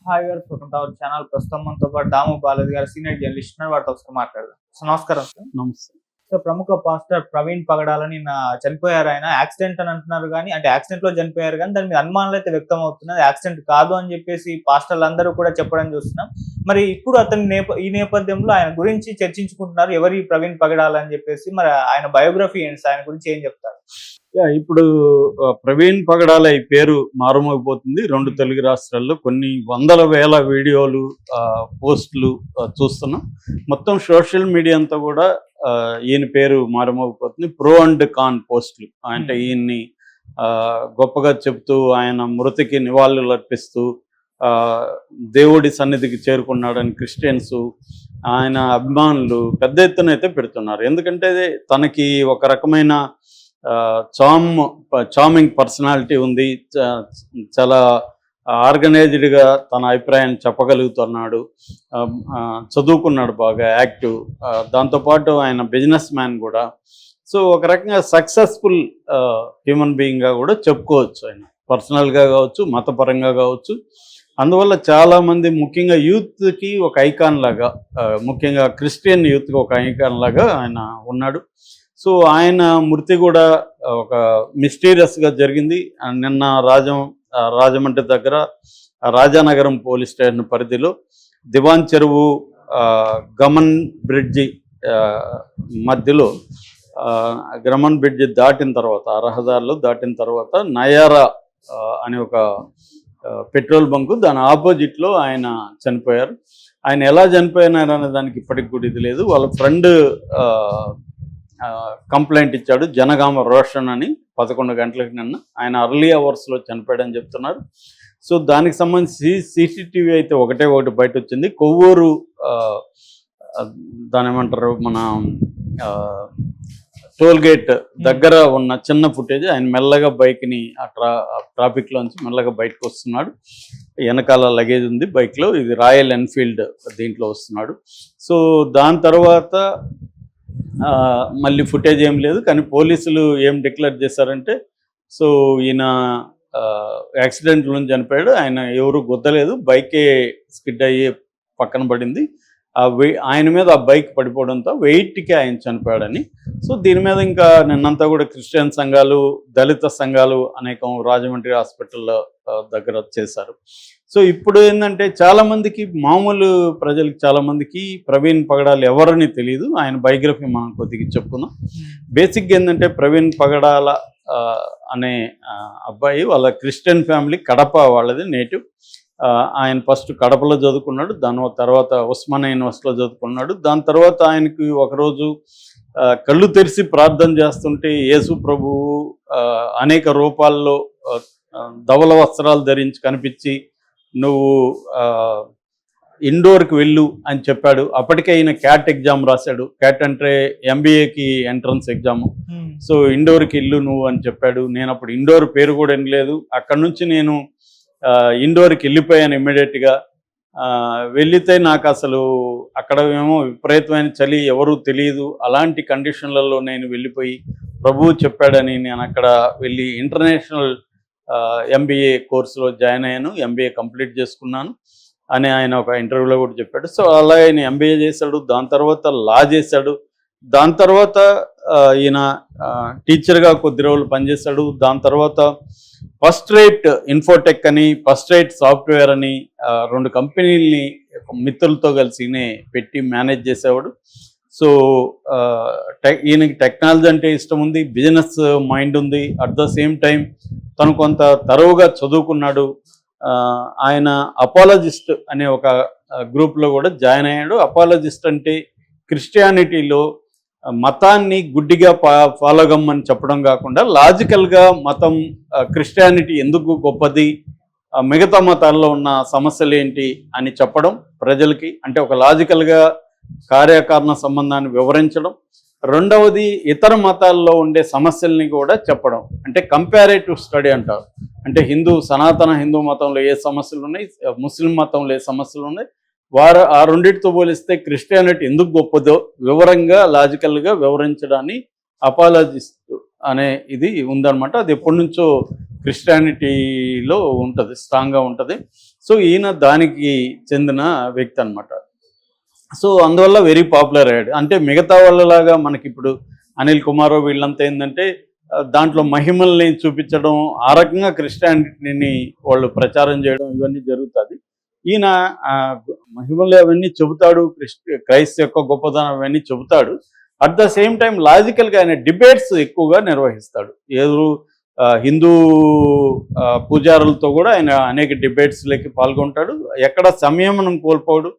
Hi గారు, welcome to our channel. ప్రస్తుతం మనతో పాటు దాము బాలాజీ గారు సీనియర్ జర్నలిస్ట్ ఉన్నారు. వారితో ఒకసారి మాట్లాడదాం. సో నమస్కారం సార్. నమస్తే. సో ప్రముఖ పాస్టర్ ప్రవీణ్ పగడాలని చనిపోయారు. ఆయన యాక్సిడెంట్ అని అంటున్నారు, కానీ అంటే యాక్సిడెంట్ లో చనిపోయారు, కానీ దాని మీద అనుమానాలు అయితే వ్యక్తం అవుతున్నది. యాక్సిడెంట్ కాదు అని చెప్పేసి పాస్టర్లు అందరూ కూడా చెప్పడం చూస్తున్నాం. మరి ఇప్పుడు అతని ఈ నేపథ్యంలో ఆయన గురించి చర్చించుకుంటున్నారు. ఎవరి ప్రవీణ్ పగడాలని చెప్పేసి, మరి ఆయన బయోగ్రఫీ ఏంటి, ఆయన గురించి ఏం చెప్తారు? ఇప్పుడు ప్రవీణ్ పగడాల ఈ పేరు మారుమోగిపోతుంది. 2 తెలుగు రాష్ట్రాల్లో కొన్ని వందల వేల వీడియోలు, పోస్టులు చూస్తున్నాం. మొత్తం సోషల్ మీడియా అంతా కూడా ఈయన పేరు మారుమోగిపోతుంది. ప్రో అండ్ కాన్ పోస్టులు, అంటే ఈయన్ని గొప్పగా చెప్తూ, ఆయన మృతికి నివాళులు అర్పిస్తూ, దేవుడి సన్నిధికి చేరుకున్నాడని క్రిస్టియన్స్, ఆయన అభిమానులు పెద్ద ఎత్తున అయితే పెడుతున్నారు. ఎందుకంటే తనకి ఒక రకమైన చార్మింగ్ పర్సనాలిటీ ఉంది. చాలా ఆర్గనైజ్డ్గా తన అభిప్రాయాన్ని చెప్పగలుగుతున్నాడు. చదువుకున్నాడు, బాగా యాక్టివ్. దాంతోపాటు ఆయన బిజినెస్ మ్యాన్ కూడా. సో ఒక రకంగా సక్సెస్ఫుల్ హ్యూమన్ బీయింగ్గా కూడా చెప్పుకోవచ్చు. ఆయన పర్సనల్గా కావచ్చు, మతపరంగా కావచ్చు. అందువల్ల చాలామంది, ముఖ్యంగా యూత్కి ఒక ఐకాన్ లాగా, ముఖ్యంగా క్రిస్టియన్ యూత్కి ఒక ఐకాన్ లాగా ఆయన ఉన్నాడు. సో ఆయన మృతి కూడా ఒక మిస్టీరియస్గా జరిగింది. నిన్న రాజమండ్రి దగ్గర రాజానగరం పోలీస్ స్టేషన్ పరిధిలో దివాన్ చెరువు గమన్ బ్రిడ్జి మధ్యలో, గమన్ బ్రిడ్జి దాటిన తర్వాత, ఆ రహదారిలో దాటిన తర్వాత నయారా అనే ఒక పెట్రోల్ బంకు, దాని ఆపోజిట్లో ఆయన చనిపోయారు. ఆయన ఎలా చనిపోయినారు అనే దానికి ఇప్పటికి కూడా ఇది లేదు. వాళ్ళ ఫ్రెండ్ కంప్లైంట్ ఇచ్చాడు, జనగామ రోషన్ అని, 11 గంటలకు నిన్న. ఆయన అర్లీ అవర్స్లో చనిపోయాడని చెప్తున్నారు. సో దానికి సంబంధించి సీసీటీవీ అయితే ఒకటి బయట వచ్చింది. కొవ్వూరు దాని ఏమంటారు, మన టోల్ గేట్ దగ్గర ఉన్న చిన్న ఫుటేజ్. ఆయన మెల్లగా బైక్ని ట్రాఫిక్లోంచి మెల్లగా బయటకు వస్తున్నాడు. వెనకాల లగేజ్ ఉంది బైక్లో. ఇది రాయల్ ఎన్ఫీల్డ్ దీంట్లో వస్తున్నాడు. సో దాని తర్వాత మళ్ళీ ఫుటేజ్ ఏం లేదు. కానీ పోలీసులు ఏం డిక్లేర్ చేశారంటే, సో ఈయన యాక్సిడెంట్లో చనిపోయాడు, ఆయన ఎవరు గుద్దలేదు, బైకే స్కిడ్ అయ్యి పక్కన పడింది. ఆయన మీద ఆ బైక్ పడిపోవడంతో వెయిట్కి ఆయన చనిపోయాడని. సో దీని మీద ఇంకా నిన్నంతా కూడా క్రిస్టియన్ సంఘాలు, దళిత సంఘాలు అనేకం రాజమండ్రి హాస్పిటల్లో దగ్గర చేశారు. సో ఇప్పుడు ఏంటంటే, చాలామందికి, మామూలు ప్రజలకి చాలామందికి ప్రవీణ్ పగడాలు ఎవరని తెలియదు. ఆయన బయోగ్రఫీ మనం కొద్దిగా చెప్పుకుందాం. బేసిక్గా ఏంటంటే, ప్రవీణ్ పగడాల అనే అబ్బాయి, వాళ్ళ క్రిస్టియన్ ఫ్యామిలీ, కడప వాళ్ళది నేటివ్. ఆయన ఫస్ట్ కడపలో చదువుకున్నాడు, దాని తర్వాత ఉస్మానియా యూనివర్సిటీలో చదువుకున్నాడు. దాని తర్వాత ఆయనకి ఒకరోజు కళ్ళు తెరిచి ప్రార్థన చేస్తుంటే యేసు ప్రభువు అనేక రూపాల్లో ధవల వస్త్రాలు ధరించి కనిపించి, నువ్వు ఇండోర్కి వెళ్ళు అని చెప్పాడు. అప్పటికే ఆయన క్యాట్ ఎగ్జామ్ రాశాడు. క్యాట్ అంటే MBAకి ఎంట్రన్స్ ఎగ్జాము. సో ఇండోర్కి వెళ్ళు నువ్వు అని చెప్పాడు. నేను అప్పుడు ఇండోర్ పేరు కూడా వినలేదు. అక్కడ నుంచి నేను ఇండోర్కి వెళ్ళిపోయాను ఇమ్మీడియట్గా. వెళితే నాకు అసలు అక్కడ ఏమో విపరీతమైన చలి, ఎవరు తెలియదు. అలాంటి కండిషన్లలో నేను వెళ్ళిపోయి ప్రభువు చెప్పాడని నేను అక్కడ వెళ్ళి ఇంటర్నేషనల్ MBA కోర్సులో జాయిన్ అయ్యాను. MBA కంప్లీట్ చేసుకున్నాను అని ఆయన ఒక ఇంటర్వ్యూలో కూడా చెప్పాడు. సో అలా ఆయన MBA చేశాడు. దాని తర్వాత లా చేశాడు. దాని తర్వాత ఈయన టీచర్గా కొద్ది రోజులు పనిచేశాడు. దాని తర్వాత ఫస్ట్ రైట్ ఇన్ఫోటెక్ అని, ఫస్ట్ రైట్ సాఫ్ట్వేర్ అని 2 కంపెనీల్ని మిత్రులతో కలిసి పెట్టి మేనేజ్ చేసేవాడు. సో ఈయనకి టెక్నాలజీ అంటే ఇష్టం ఉంది, బిజినెస్ మైండ్ ఉంది. అట్ ద సేమ్ టైం తను కొంత తరువుగా చదువుకున్నాడు. ఆయన అపాలజిస్ట్ అనే ఒక గ్రూప్లో కూడా జాయిన్ అయ్యాడు. అపాలజిస్ట్ అంటే క్రిస్టియానిటీలో మతాన్ని గుడ్డిగా ఫాలో కమ్మని చెప్పడం కాకుండా, లాజికల్గా మతం, క్రిస్టియానిటీ ఎందుకు గొప్పది, మిగతా మతాల్లో ఉన్న సమస్యలు ఏంటి అని చెప్పడం ప్రజలకి. అంటే ఒక లాజికల్గా కార్యకారణ సంబంధాన్ని వివరించడం. రెండవది, ఇతర మతాల్లో ఉండే సమస్యల్ని కూడా చెప్పడం. అంటే కంపారేటివ్ స్టడీ అంటారు. అంటే సనాతన హిందూ మతంలో ఏ సమస్యలు ఉన్నాయి, ముస్లిం మతంలో ఏ సమస్యలు ఉన్నాయి, ఆ రెండింటితో పోలిస్తే క్రిస్టియానిటీ ఎందుకు గొప్పదో వివరంగా, లాజికల్గా వివరించడాన్ని అపాలజిస్ట్ అనే ఇది ఉందన్నమాట. అది ఎప్పటి నుంచో క్రిస్టియానిటీలో ఉంటుంది, స్ట్రాంగ్గా ఉంటుంది. సో ఈయన దానికి చెందిన వ్యక్తి అనమాట. సో అందువల్ల వెరీ పాపులర్ అయ్యాడు. అంటే మిగతా వాళ్ళలాగా మనకి ఇప్పుడు అనిల్ కుమార్ వీళ్ళంతా ఏంటంటే దాంట్లో మహిమల్ని చూపించడం, ఆ రకంగా క్రిస్టియానిటీని వాళ్ళు ప్రచారం చేయడం ఇవన్నీ జరుగుతుంది. ఈయన మహిమలు అవన్నీ చెబుతాడు, క్రైస్తవ యొక్క గొప్పదనం అవన్నీ చెబుతాడు. అట్ ద సేమ్ టైం లాజికల్గా ఆయన డిబేట్స్ ఎక్కువగా నిర్వహిస్తాడు. ఏదో హిందూ పూజారులతో కూడా ఆయన అనేక డిబేట్స్లోకి పాల్గొంటాడు. ఎక్కడ సంయమనం కోల్పోడు,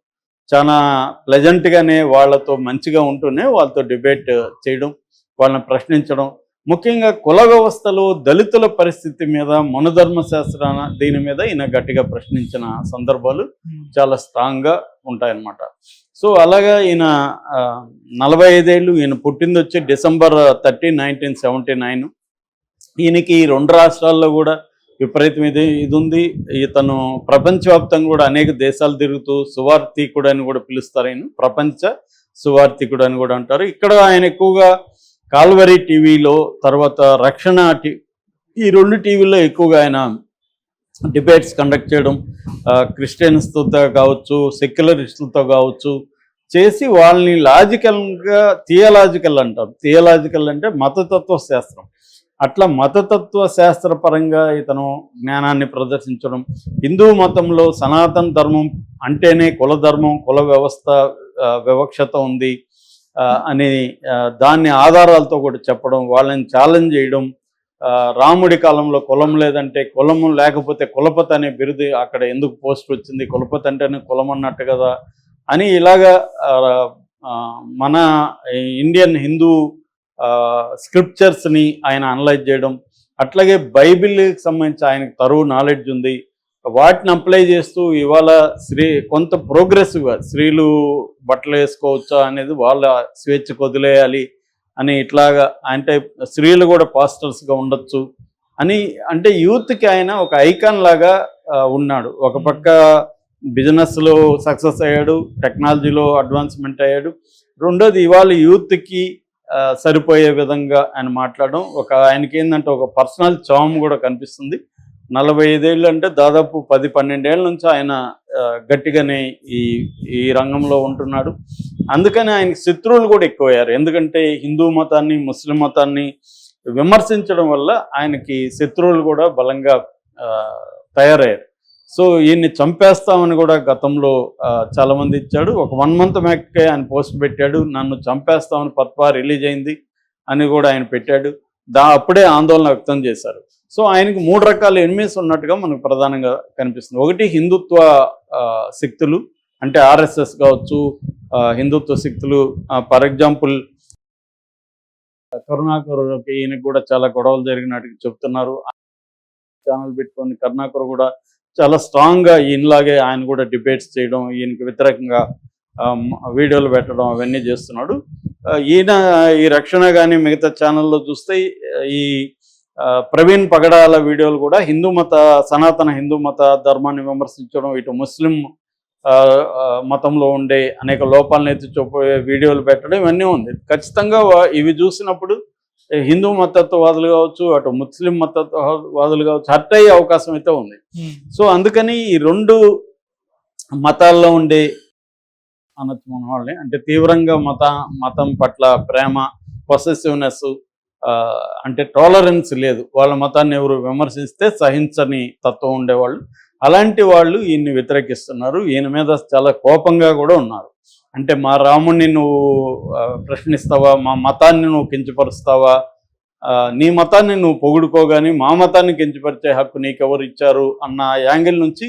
చాలా ప్లెజెంట్గానే వాళ్ళతో మంచిగా ఉంటూనే వాళ్ళతో డిబేట్ చేయడం, వాళ్ళని ప్రశ్నించడం. ముఖ్యంగా కుల వ్యవస్థలో దళితుల పరిస్థితి మీద, మనుధర్మ శాస్త్రాన దీని మీద ఈయన గట్టిగా ప్రశ్నించిన సందర్భాలు చాలా స్ట్రాంగ్గా ఉంటాయన్నమాట. సో అలాగా ఈయన 45 ఏళ్ళు, ఈయన పుట్టింది వచ్చి December 30, 1979. ఈయనకి 2 రాష్ట్రాల్లో కూడా విపరీతం ఇది ఉంది. ఇతను ప్రపంచవ్యాప్తంగా కూడా అనేక దేశాలు తిరుగుతూ సువార్థికుడు అని కూడా పిలుస్తారు. ఆయన ప్రపంచ సువార్థికుడు అని కూడా అంటారు. ఇక్కడ ఆయన ఎక్కువగా కాల్వరీ టీవీలో, తర్వాత రక్షణ ఈ 2 టీవీల్లో ఎక్కువగా ఆయన డిబేట్స్ కండక్ట్ చేయడం, క్రిస్టియన్స్తో కావచ్చు, సెక్యులరిస్టులతో కావచ్చు చేసి వాళ్ళని లాజికల్గా, థియలాజికల్ అంటారు. థియలాజికల్ అంటే మతతత్వ శాస్త్రం. అట్లా మతతత్వ శాస్త్రపరంగా ఇతను జ్ఞానాన్ని ప్రదర్శించడం, హిందూ మతంలో సనాతన ధర్మం అంటేనే కుల ధర్మం, కుల వ్యవస్థ వివక్షత ఉంది అని దాన్ని ఆధారాలతో కూడా చెప్పడం, వాళ్ళని ఛాలెంజ్ చేయడం. రాముడి కాలంలో కులం లేదంటే, కులము లేకపోతే కులపతి అనే బిరుదు అక్కడ ఎందుకు పోస్ట్ వచ్చింది, కులపతి అంటేనే కులం అన్నట్టు కదా అని ఇలాగా మన ఇండియన్ హిందూ స్క్రిప్చర్స్ని ఆయన అనలైజ్ చేయడం. అట్లాగే బైబిల్కి సంబంధించి ఆయనకు తరువు నాలెడ్జ్ ఉంది. వాటిని అప్లై చేస్తూ ఇవాళ కొంత ప్రోగ్రెసివ్గా స్త్రీలు బట్టలు వేసుకోవచ్చా అనేది వాళ్ళ స్వేచ్ఛకు వదిలేయాలి అని, ఇట్లాగా అంటే స్త్రీలు కూడా పాస్టర్స్గా ఉండొచ్చు అని, అంటే యూత్కి ఆయన ఒక ఐకాన్ లాగా ఉన్నాడు. ఒక పక్క బిజినెస్లో సక్సెస్ అయ్యాడు, టెక్నాలజీలో అడ్వాన్స్మెంట్ అయ్యాడు. రెండోది ఇవాళ యూత్కి సరిపోయే విధంగా ఆయన మాట్లాడడం. ఆయనకి ఏంటంటే ఒక పర్సనల్ చామ్ కూడా కనిపిస్తుంది. 45 ఏళ్ళు అంటే దాదాపు 10-12 ఏళ్ళ నుంచి ఆయన గట్టిగానే ఈ రంగంలో ఉంటున్నాడు. అందుకని ఆయనకి శత్రువులు కూడా ఎక్కువయ్యారు. ఎందుకంటే హిందూ మతాన్ని, ముస్లిం మతాన్ని విమర్శించడం వల్ల ఆయనకి శత్రువులు కూడా బలంగా తయారయ్యారు. సో ఈయన్ని చంపేస్తామని కూడా గతంలో చాలామంది ఇచ్చాడు. ఒక 1 month బ్యాక్కే ఆయన పోస్ట్ పెట్టాడు, నన్ను చంపేస్తామని పత్వా రిలీజ్ అయింది అని కూడా ఆయన పెట్టాడు. అప్పుడే ఆందోళన వ్యక్తం చేశారు. సో ఆయనకి 3 రకాల ఎనిమీస్ ఉన్నట్టుగా మనకు ప్రధానంగా కనిపిస్తుంది. ఒకటి హిందుత్వ శక్తులు, అంటే RSS కావచ్చు, హిందుత్వ శక్తులు. ఫర్ ఎగ్జాంపుల్ కరుణాకర్కి ఈయనకు కూడా చాలా గొడవలు జరిగినట్టు చెప్తున్నారు. ఛానల్ పెట్టుకొని కరుణాకర్ కూడా చాలా స్ట్రాంగ్గా ఈయనలాగే ఆయన కూడా డిబేట్స్ చేయడం, ఈయనకి వ్యతిరేకంగా వీడియోలు పెట్టడం అవన్నీ చేస్తున్నాడు. ఈయన ఈ రక్షణ కానీ మిగతా ఛానల్లో చూస్తే ఈ ప్రవీణ్ పగడాల వీడియోలు కూడా సనాతన హిందూ మత ధర్మాన్ని విమర్శించడం, ఇటు ముస్లిం మతంలో ఉండే అనేక లోపాలను ఎత్తి చూపే వీడియోలు పెట్టడం ఇవన్నీ ఉంది. ఖచ్చితంగా ఇవి చూసినప్పుడు హిందూ మతత్వవాదులు కావచ్చు, అటు ముస్లిం మతత్వవాదులు కావచ్చు హర్ట్ అయ్యే అవకాశం అయితే ఉంది. సో అందుకని ఈ 2 మతాల్లో ఉండే అనొచ్చు మన వాళ్ళని, అంటే తీవ్రంగా మతం పట్ల ప్రేమ, పొసెసివ్నెస్, అంటే టాలరెన్స్ లేదు, వాళ్ళ మతాన్ని ఎవరు విమర్శిస్తే సహించని తత్వం ఉండేవాళ్ళు, అలాంటి వాళ్ళు ఈయన్ని వ్యతిరేకిస్తున్నారు. ఈయన మీద చాలా కోపంగా కూడా ఉన్నారు. అంటే మా రాముణ్ణి నువ్వు ప్రశ్నిస్తావా, మా మతాన్ని నువ్వు కించపరుస్తావా, నీ మతాన్ని నువ్వు పొగుడుకోగాని మా మతాన్ని కించపరిచే హక్కు నీకెవరు ఇచ్చారు అన్న యాంగిల్ నుంచి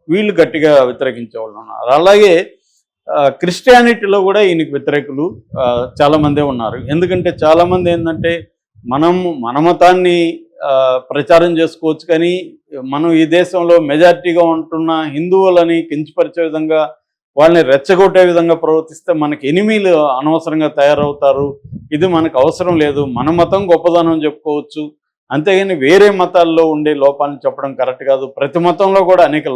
వీళ్ళు గట్టిగా వ్యతిరేకించే వాళ్ళు ఉన్నారు. అలాగే క్రిస్టియానిటీలో కూడా ఈయనకి వ్యతిరేకులు చాలామందే ఉన్నారు. ఎందుకంటే చాలామంది ఏంటంటే మన మతాన్ని ప్రచారం చేసుకోవచ్చు, కానీ మనం ఈ దేశంలో మెజారిటీగా ఉంటున్న హిందువులని కించపరిచే విధంగా, వాళ్ళని రెచ్చగొట్టే విధంగా ప్రవర్తిస్తే మనకి ఎనిమీలు అనవసరంగా తయారవుతారు. ఇది మనకు అవసరం లేదు, మన మతం గొప్పదనం చెప్పుకోవచ్చు, అంతేగాని వేరే మతాల్లో ఉండే లోపాలను చెప్పడం కరెక్ట్ కాదు. ప్రతి మతంలో కూడా అనేక